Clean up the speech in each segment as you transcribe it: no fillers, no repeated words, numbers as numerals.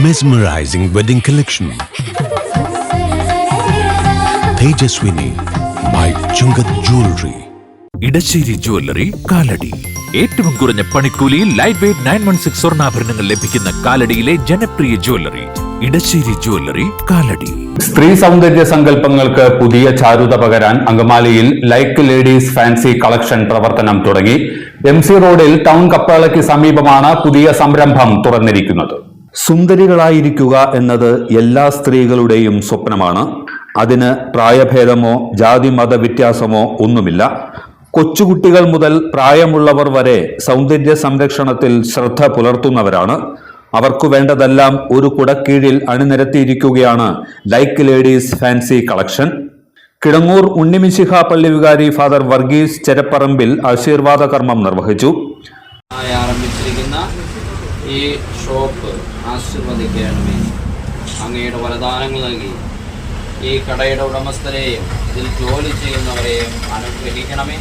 Mesmerizing wedding collection. Tejaswini by Chungat Jewelry. Edassery jewellery Kalady. ഏറ്റവും കുറഞ്ഞ പണിക്കൂലിയിൽ ലൈറ്റ് വെയ്റ്റ് 916 സ്വർണ്ണാഭരണങ്ങൾ ലഭിക്കുന്ന കാലടിയിലെ ജനപ്രിയ ജ്വല്ലറി ഇടശ്ശേരി ജ്വല്ലറി കാലടി. സ്ത്രീ സൗന്ദര്യ സങ്കല്പങ്ങൾക്ക് പുതിയ ചാരുത പകരാൻ അങ്കമാലിയിൽ ലൈക്ക് ലേഡീസ് ഫാൻസി കളക്ഷൻ പ്രവർത്തനം തുടങ്ങി. MC റോഡിൽ ടൗൺ കപ്പേളയ്ക്ക് സമീപമാണ് പുതിയ സംരംഭം തുറന്നിരിക്കുന്നത്. സുന്ദരികളായിരിക്കുക എന്നത് എല്ലാ സ്ത്രീകളുടെയും സ്വപ്നമാണ്. അതിന് പ്രായഭേദമോ ജാതി മത വ്യത്യാസമോ ഒന്നുമില്ല. കൊച്ചുകുട്ടികൾ മുതൽ പ്രായമുള്ളവർ വരെ സൗന്ദര്യ സംരക്ഷണത്തിൽ ശ്രദ്ധ പുലർത്തുന്നവരാണ്. അവർക്കു വേണ്ടതെല്ലാം ഒരു കുടക്കീഴിൽ അണിനിരത്തിയിരിക്കുകയാണ് like ladies fancy collection. Kidangoor Unnimishiha പള്ളി വികാരി ഫാദർ വർഗീസ് ചെരപ്പറമ്പിൽ ആശീർവാദ കർമ്മം നിർവഹിച്ചു. ആരംഭിച്ചിരിക്കുന്ന ഈ ഷോപ്പ് ആശീർവദിക്കണമേ. അങ്ങയുടെ വരദാനങ്ങൾ നൽകി ഈ കടയുടെ ഉടമസ്ഥരെയും ഇതിൽ ജോലി ചെയ്യുന്നവരെയും അനുഗ്രഹിക്കണമേ.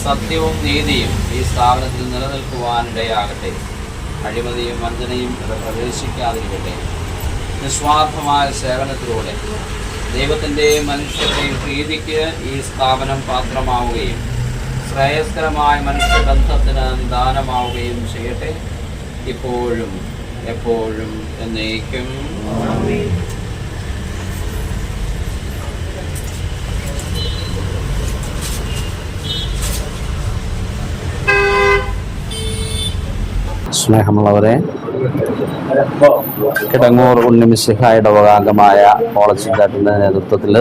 സത്യവും നീതിയും ഈ സ്ഥാപനത്തിൽ നിലനിൽക്കുവാനിടയാകട്ടെ. അഴിമതിയും വഞ്ചനയും പ്രവേശിക്കാതിരിക്കട്ടെ. നിസ്വാർത്ഥമായ സേവനത്തിലൂടെ ദൈവത്തിൻ്റെയും മനുഷ്യരുടെയും പ്രീതിക്ക് ഈ സ്ഥാപനം പാത്രമാവുകയും ശ്രേയസ്കരമായ മനുഷ്യബന്ധത്തിന് നിദാനമാവുകയും ചെയ്യട്ടെ. ഇപ്പോഴും എപ്പോഴും എന്നേക്കും. സ്നേഹമുള്ളവരെ, കിടങ്ങൂർ ഉണ്ണിമിശിഹ ഇടവകാംഗമായ പോളച്ചിഞ്ചാട്ടിൻ്റെ നേതൃത്വത്തിൽ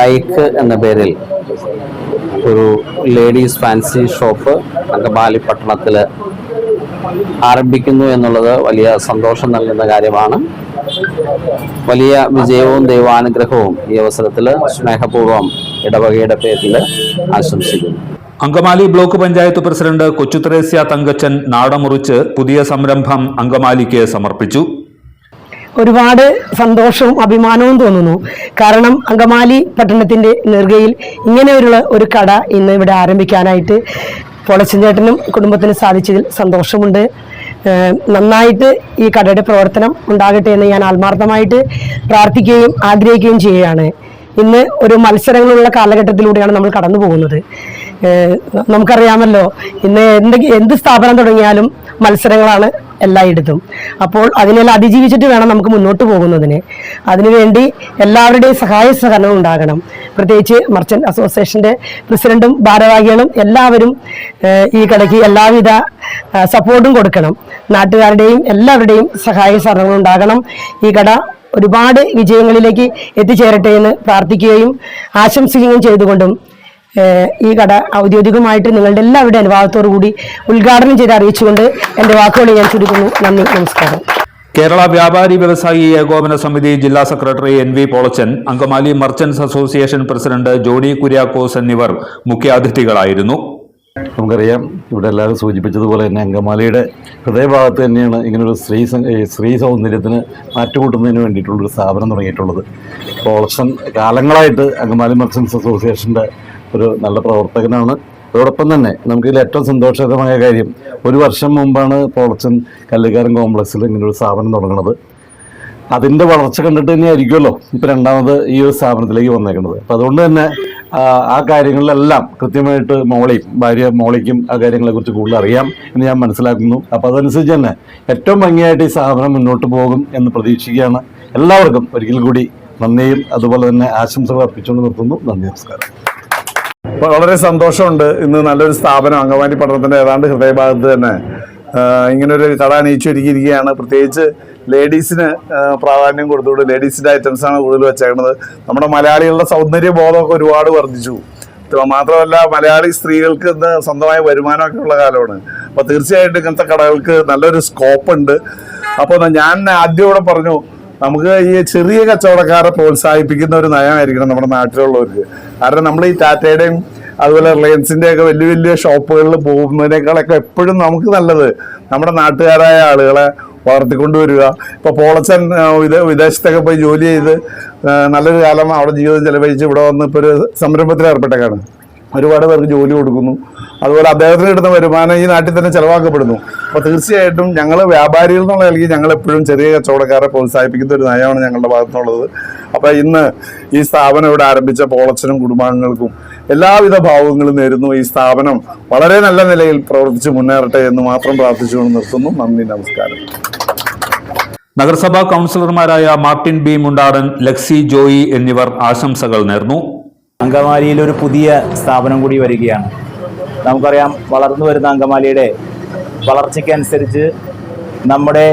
ലൈക്ക് എന്ന പേരിൽ ഒരു ലേഡീസ് ഫാൻസി ഷോപ്പ് അങ്കമാലി പട്ടണത്തിൽ ആരംഭിക്കുന്നു എന്നുള്ളത് വലിയ സന്തോഷം നൽകുന്ന കാര്യമാണ്. വലിയ വിജയവും ദൈവാനുഗ്രഹവും ഈ അവസരത്തിൽ സ്നേഹപൂർവ്വം ഇടവകയുടെ പേരിൽ ആശംസിക്കുന്നു. അങ്കമാലി ബ്ലോക്ക് പഞ്ചായത്ത് പ്രസിഡന്റ് കൊച്ചുത്രേസ്യ തങ്കച്ചൻ നാടമുറിച്ച് പുതിയ സംരംഭം അങ്കമാലിക്ക് സമർപ്പിച്ചു. ഒരുപാട് സന്തോഷവും അഭിമാനവും തോന്നുന്നു. കാരണം അങ്കമാലി പട്ടണത്തിന്റെ നെറുകയിൽ ഇങ്ങനെയുള്ള ഒരു കട ഇന്ന് ഇവിടെ ആരംഭിക്കാനായിട്ട് പോളച്ചൻചേട്ടനും കുടുംബത്തിനും സാധിച്ചതിൽ സന്തോഷമുണ്ട്. നന്നായിട്ട് ഈ കടയുടെ പ്രവർത്തനം ഉണ്ടാകട്ടെ എന്ന് ഞാൻ ആത്മാർത്ഥമായിട്ട് പ്രാർത്ഥിക്കുകയും ആഗ്രഹിക്കുകയും ചെയ്യുകയാണ്. ഇന്ന് ഒരു മത്സരങ്ങളുള്ള കാലഘട്ടത്തിലൂടെയാണ് നമ്മൾ കടന്നു പോകുന്നത്. നമുക്കറിയാമല്ലോ, ഇന്ന് എന്ത് സ്ഥാപനം തുടങ്ങിയാലും മത്സരങ്ങളാണ് എല്ലായിടത്തും. അപ്പോൾ അതിനെല്ലാം അതിജീവിച്ചിട്ട് വേണം നമുക്ക് മുന്നോട്ട് പോകുന്നതിന്. അതിനുവേണ്ടി എല്ലാവരുടെയും സഹായ സഹകരണം ഉണ്ടാകണം. പ്രത്യേകിച്ച് മർച്ചന്റ് അസോസിയേഷന്റെ പ്രസിഡന്റും ഭാരവാഹികളും എല്ലാവരും ഈ കടയ്ക്ക് എല്ലാവിധ സപ്പോർട്ടും കൊടുക്കണം. നാട്ടുകാരുടെയും എല്ലാവരുടെയും സഹായ സഹകരണം ഉണ്ടാകണം. ഈ കട ഒരുപാട് വിജയങ്ങളിലേക്ക് എത്തിച്ചേരട്ടെ എന്ന് പ്രാർത്ഥിക്കുകയും ആശംസിക്കുകയും ചെയ്തുകൊണ്ടും ഈ കട ഔദ്യോഗികമായിട്ട് നിങ്ങളുടെ എല്ലാവരുടെ അനുഭവത്തോടു കൂടി ഉദ്ഘാടനം ചെയ്ത് അറിയിച്ചുകൊണ്ട് എൻ്റെ വാക്കുകൾ ഞാൻ ചുരുക്കുന്നു. നന്ദി, നമസ്കാരം. കേരള വ്യാപാരി വ്യവസായി ഏകോപന സമിതി ജില്ലാ secretary NV Polachan, Angamaly merchants association president ജോഡി കുര്യാക്കോസ് എന്നിവർ മുഖ്യാതിഥികളായിരുന്നു. നമുക്കറിയാം, ഇവിടെ എല്ലാവരും സൂചിപ്പിച്ചതുപോലെ തന്നെ അങ്കമാലിയുടെ ഹൃദയഭാഗത്ത് തന്നെയാണ് ഇങ്ങനൊരു സ്ത്രീ സൗന്ദര്യത്തിന് മാറ്റുകൂട്ടുന്നതിന് വേണ്ടിയിട്ടുള്ളൊരു സ്ഥാപനം തുടങ്ങിയിട്ടുള്ളത്. പോളച്ചൻ കാലങ്ങളായിട്ട് അങ്കമാലി മർച്ചന്റ്സ് അസോസിയേഷൻ്റെ ഒരു നല്ല പ്രവർത്തകനാണ്. അതോടൊപ്പം തന്നെ നമുക്കിതിൽ ഏറ്റവും സന്തോഷകരമായ കാര്യം, ഒരു വർഷം മുമ്പാണ് പോളച്ചൻ കല്ലുകാരൻ കോംപ്ലക്സിൽ ഇങ്ങനൊരു സ്ഥാപനം തുടങ്ങുന്നത്. അതിൻ്റെ വളർച്ച കണ്ടിട്ട് തന്നെയായിരിക്കുമല്ലോ ഇപ്പോൾ രണ്ടാമത് ഈ ഒരു സ്ഥാപനത്തിലേക്ക് വന്നേക്കുന്നത്. അപ്പം അതുകൊണ്ട് തന്നെ ആ കാര്യങ്ങളിലെല്ലാം കൃത്യമായിട്ട് ഭാര്യ മോളിക്കും ആ കാര്യങ്ങളെക്കുറിച്ച് കൂടുതൽ അറിയാം എന്ന് ഞാൻ മനസ്സിലാക്കുന്നു. അപ്പോൾ അതനുസരിച്ച് തന്നെ ഏറ്റവും ഭംഗിയായിട്ട് ഈ സ്ഥാപനം മുന്നോട്ട് പോകും എന്ന് പ്രതീക്ഷിക്കുകയാണ്. എല്ലാവർക്കും ഒരിക്കൽ കൂടി നന്ദിയും അതുപോലെ തന്നെ ആശംസകൾ അർപ്പിച്ചുകൊണ്ട് നിർത്തുന്നു. നന്ദി, നമസ്കാരം. അപ്പോൾ വളരെ സന്തോഷമുണ്ട്. ഇന്ന് നല്ലൊരു സ്ഥാപനം അങ്കമാലി പട്ടണത്തിൻ്റെ ഏതാണ്ട് ഹൃദയഭാഗത്ത് തന്നെ ഇങ്ങനൊരു കട അണിയിച്ചൊരുക്കിയിരിക്കുകയാണ്. പ്രത്യേകിച്ച് ലേഡീസിന് പ്രാധാന്യം കൊടുത്തുകൊണ്ട് ലേഡീസിൻ്റെ ഐറ്റംസാണ് കൂടുതൽ വെച്ചേക്കുന്നത്. നമ്മുടെ മലയാളികളുടെ സൗന്ദര്യ ബോധമൊക്കെ ഒരുപാട് വർദ്ധിച്ചു. മാത്രമല്ല, മലയാളി സ്ത്രീകൾക്ക് ഇന്ന് സ്വന്തമായ വരുമാനമൊക്കെ ഉള്ള കാലമാണ്. അപ്പോൾ തീർച്ചയായിട്ടും ഇങ്ങനത്തെ കടകൾക്ക് നല്ലൊരു സ്കോപ്പ് ഉണ്ട്. അപ്പോൾ ഞാൻ ആദ്യം ഇവിടെ പറഞ്ഞു, നമുക്ക് ഈ ചെറിയ കച്ചവടക്കാരെ പ്രോത്സാഹിപ്പിക്കുന്ന ഒരു നയമായിരിക്കണം നമ്മുടെ നാട്ടിലുള്ളവർക്ക്. കാരണം നമ്മൾ ഈ ടാറ്റയുടെയും അതുപോലെ റിലയൻസിൻ്റെ ഒക്കെ വലിയ വലിയ ഷോപ്പുകളിൽ പോകുന്നതിനേക്കാളൊക്കെ എപ്പോഴും നമുക്ക് നല്ലത് നമ്മുടെ നാട്ടുകാരായ ആളുകളെ വളർത്തിക്കൊണ്ടുവരിക. ഇപ്പോൾ പോളച്ചൻ വിദേശത്തൊക്കെ പോയി ജോലി ചെയ്ത് നല്ലൊരു കാലം അവിടെ ജീവിതം ചെലവഴിച്ച് ഇവിടെ വന്ന് ഇപ്പോൾ ഒരു സംരംഭത്തിൽ ഏർപ്പെട്ടേക്കാണ്. ഒരുപാട് പേർക്ക് ജോലി കൊടുക്കുന്നു. അതുപോലെ അദ്ദേഹത്തിന് കിട്ടുന്ന വരുമാനം ഈ നാട്ടിൽ തന്നെ ചെലവാക്കപ്പെടുന്നു. അപ്പോൾ തീർച്ചയായിട്ടും ഞങ്ങൾ വ്യാപാരികൾ എന്നുള്ള നിലയ്ക്ക് ഞങ്ങൾ എപ്പോഴും ചെറിയ കച്ചവടക്കാരെ പ്രോത്സാഹിപ്പിക്കുന്ന ഒരു നയമാണ് ഞങ്ങളുടെ ഭാഗത്തുനിന്നുള്ളത്. അപ്പോൾ ഇന്ന് ഈ സ്ഥാപനം ഇവിടെ ആരംഭിച്ച പോളച്ചനും കുടുംബാംഗങ്ങൾക്കും എല്ലാവിധ ഭാവങ്ങളും നേരുന്നു. ഈ സ്ഥാപനം വളരെ നല്ല നിലയിൽ പ്രവർത്തിച്ച് മുന്നേറട്ടെ എന്ന് മാത്രം പ്രാർത്ഥിച്ചുകൊണ്ട് നിർത്തുന്നു. നന്ദി, നമസ്കാരം. നഗരസഭാ കൗൺസിലർമാരായ മാർട്ടിൻ ബി മുണ്ടാടൻ, ലക്സി ജോയി എന്നിവർ ആശംസകൾ നേർന്നു. അങ്കമാലിയിൽ ഒരു പുതിയ സ്ഥാപനം കൂടി വരികയാണ്. നമുക്കറിയാം, വളർന്നു വരുന്ന അങ്കമാലിയുടെ വളർച്ചയ്ക്കനുസരിച്ച് നമ്മുടെ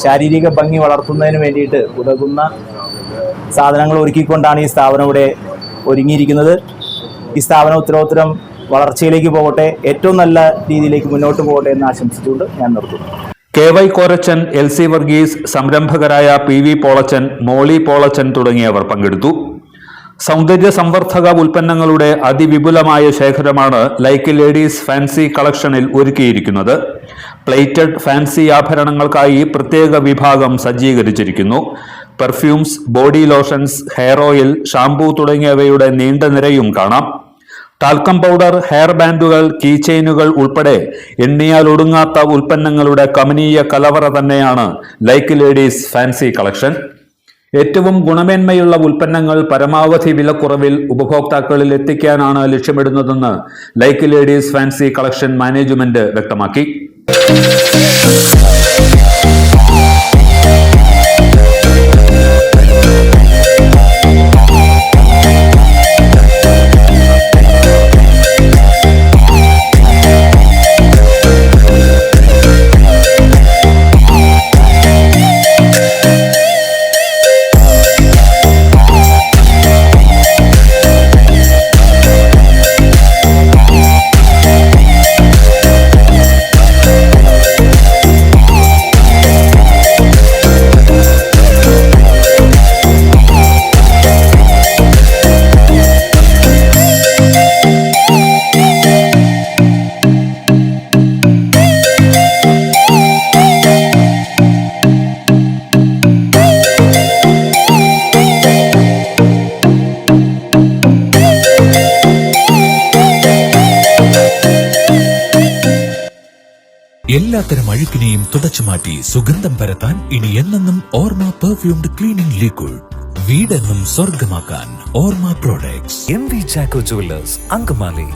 ശാരീരിക ഭംഗി വളർത്തുന്നതിന് വേണ്ടിയിട്ട് ഉതകുന്ന സാധനങ്ങൾ ഒരുക്കിക്കൊണ്ടാണ് ഈ സ്ഥാപനം ഇവിടെ ഒരുങ്ങിയിരിക്കുന്നത്. ഈ സ്ഥാപനം ഉത്തരോത്തരം വളർച്ചയിലേക്ക് പോകട്ടെ, ഏറ്റവും നല്ല രീതിയിലേക്ക് മുന്നോട്ട് പോകട്ടെ എന്ന് ആശംസിച്ചുകൊണ്ട് ഞാൻ നിർത്തുന്നു. KY Korachan, LC Varghese, സംരംഭകരായ PV Polachan, മോളി പോളച്ചൻ തുടങ്ങിയവർ പങ്കെടുത്തു. സൗന്ദര്യ സംവർദ്ധക ഉൽപ്പന്നങ്ങളുടെ അതിവിപുലമായ ശേഖരമാണ് ലൈക്ക് ലേഡീസ് ഫാൻസി കളക്ഷനിൽ ഒരുക്കിയിരിക്കുന്നത്. പ്ലേറ്റഡ് ഫാൻസി ആഭരണങ്ങൾക്കായി പ്രത്യേക വിഭാഗം സജ്ജീകരിച്ചിരിക്കുന്നു. Perfumes, body lotions, hair oil, shampoo തുടങ്ങിയവയുടെ നീണ്ട നിരയും കാണാം. ടാൽക്കം പൗഡർ, ഹെയർ ബാൻഡുകൾ, കീ ചെയിനുകൾ ഉൾപ്പെടെ എണ്ണിയാൽ ഒടുങ്ങാത്ത ഉൽപ്പന്നങ്ങളുടെ കമനീയ കലവറ തന്നെയാണ് ലൈക്ക് ലേഡീസ് ഫാൻസി കളക്ഷൻ. ഏറ്റവും ഗുണമേന്മയുള്ള ഉൽപ്പന്നങ്ങൾ പരമാവധി വിലക്കുറവിൽ ഉപഭോക്താക്കളിൽ എത്തിക്കാനാണ് ലക്ഷ്യമിടുന്നതെന്ന് like ladies fancy collection management വ്യക്തമാക്കി. എല്ലാത്തരം അഴുക്കിനെയും തുടച്ചുമാറ്റി സുഗന്ധം പരത്താൻ ഇനി എന്നെന്നും ഓർമ്മ പെർഫ്യൂംഡ് ക്ലീനിംഗ് ലിക്വിഡ്. വീടെന്നും സ്വർഗമാക്കാൻ ഓർമ്മ products. MV Chacko jewellers, Angamaly.